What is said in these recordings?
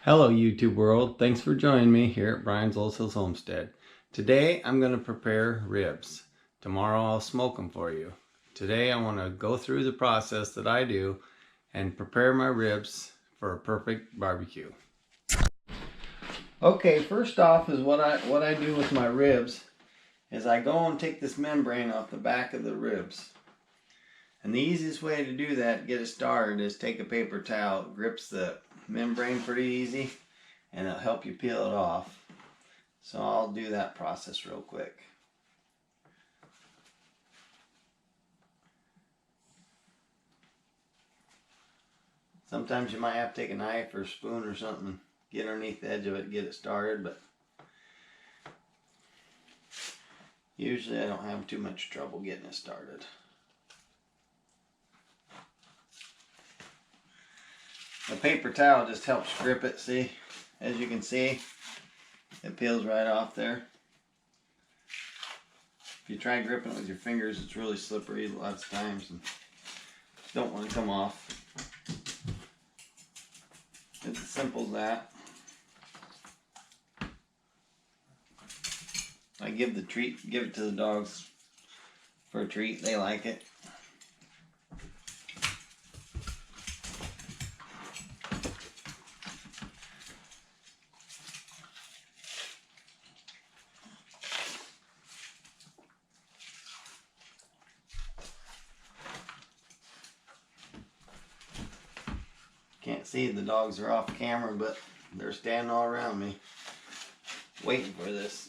Hello YouTube world, thanks for joining me here at Brian's Old Hills Homestead. Today I'm going to prepare ribs. Tomorrow I'll smoke them for you. Today I want to go through the process that I do and prepare my ribs for a perfect barbecue. Okay, first off is what I do with my ribs is I go and take this membrane off the back of the ribs. And the easiest way to do that, get it started, is take a paper towel. It grips the membrane pretty easy and it'll help you peel it off. So I'll do that process real quick. Sometimes you might have to take a knife or a spoon or something, get underneath the edge of it and get it started, but usually I don't have too much trouble getting it started. The paper towel just helps grip it, see? As you can see, it peels right off there. If you try gripping it with your fingers, it's really slippery lots of times and don't want to come off. It's as simple as that. I give it to the dogs for a treat. They like it. Can't see, the dogs are off camera, but they're standing all around me waiting for this.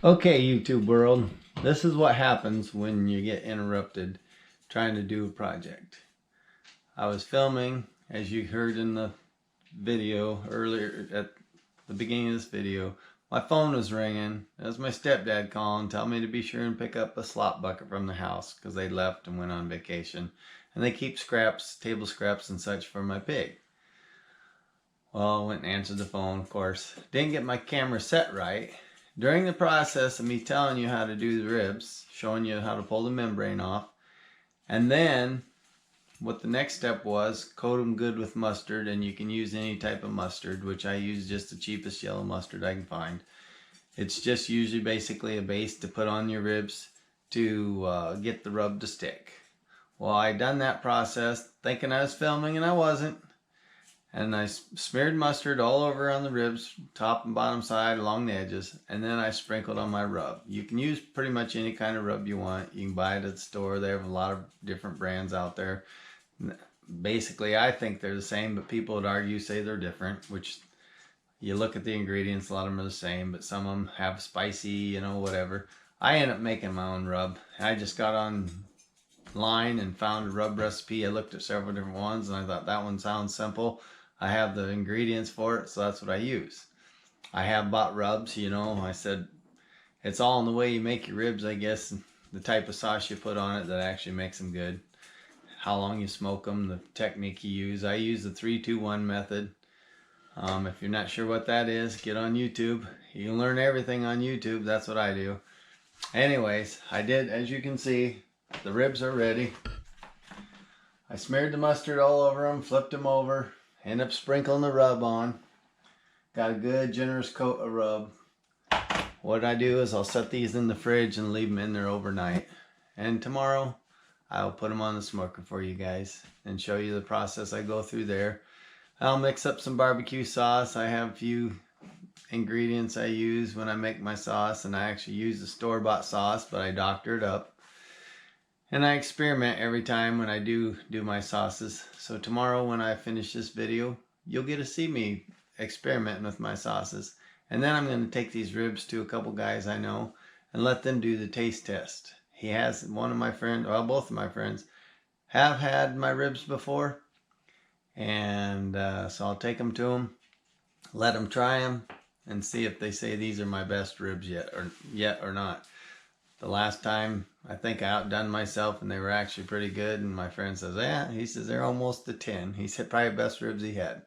Okay, YouTube world, this is what happens when you get interrupted trying to do a project. I was filming, as you heard in the video earlier at the beginning of this video. My phone was ringing. It was my stepdad calling, telling me to be sure and pick up a slop bucket from the house because they left and went on vacation. And they keep scraps, table scraps and such for my pig. Well, I went and answered the phone, of course. Didn't get my camera set right. During the process of me telling you how to do the ribs, showing you how to pull the membrane off, and then what the next step was, coat them good with mustard, and you can use any type of mustard, which I use just the cheapest yellow mustard I can find. It's just usually basically a base to put on your ribs to get the rub to stick. Well, I done that process thinking I was filming and I wasn't. And I smeared mustard all over on the ribs, top and bottom side, along the edges, and then I sprinkled on my rub. You can use pretty much any kind of rub you want. You can buy it at the store. They have a lot of different brands out there. Basically, I think they're the same, but people would argue, say they're different, which you look at the ingredients, a lot of them are the same, but some of them have spicy, you know, whatever. I end up making my own rub. I just got online and found a rub recipe. I looked at several different ones, and I thought that one sounds simple. I have the ingredients for it, so that's what I use. I have bought rubs, you know. I said it's all in the way you make your ribs, I guess. The type of sauce you put on it that actually makes them good. How long you smoke them, the technique you use. I use the 3-2-1 method. If you're not sure what that is, get on YouTube. You can learn everything on YouTube. That's what I do. Anyways, I did, as you can see, the ribs are ready. I smeared the mustard all over them, flipped them over. End up sprinkling the rub on. Got a good generous coat of rub. What I do is I'll set these in the fridge and leave them in there overnight. And tomorrow I'll put them on the smoker for you guys and show you the process I go through there. I'll mix up some barbecue sauce. I have a few ingredients I use when I make my sauce, and I actually use the store-bought sauce, but I doctor it up. And I experiment every time when I do my sauces. So tomorrow when I finish this video, you'll get to see me experimenting with my sauces. And then I'm going to take these ribs to a couple guys I know and let them do the taste test. He has one of my friends, well, both of my friends have had my ribs before. And so I'll take them to them, let them try them, and see if they say these are my best ribs yet or not. The last time, I think I outdone myself and they were actually pretty good. And my friend says, yeah, he says they're almost a 10. He said probably the best ribs he had.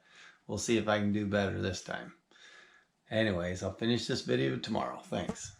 We'll see if I can do better this time. Anyways, I'll finish this video tomorrow. Thanks.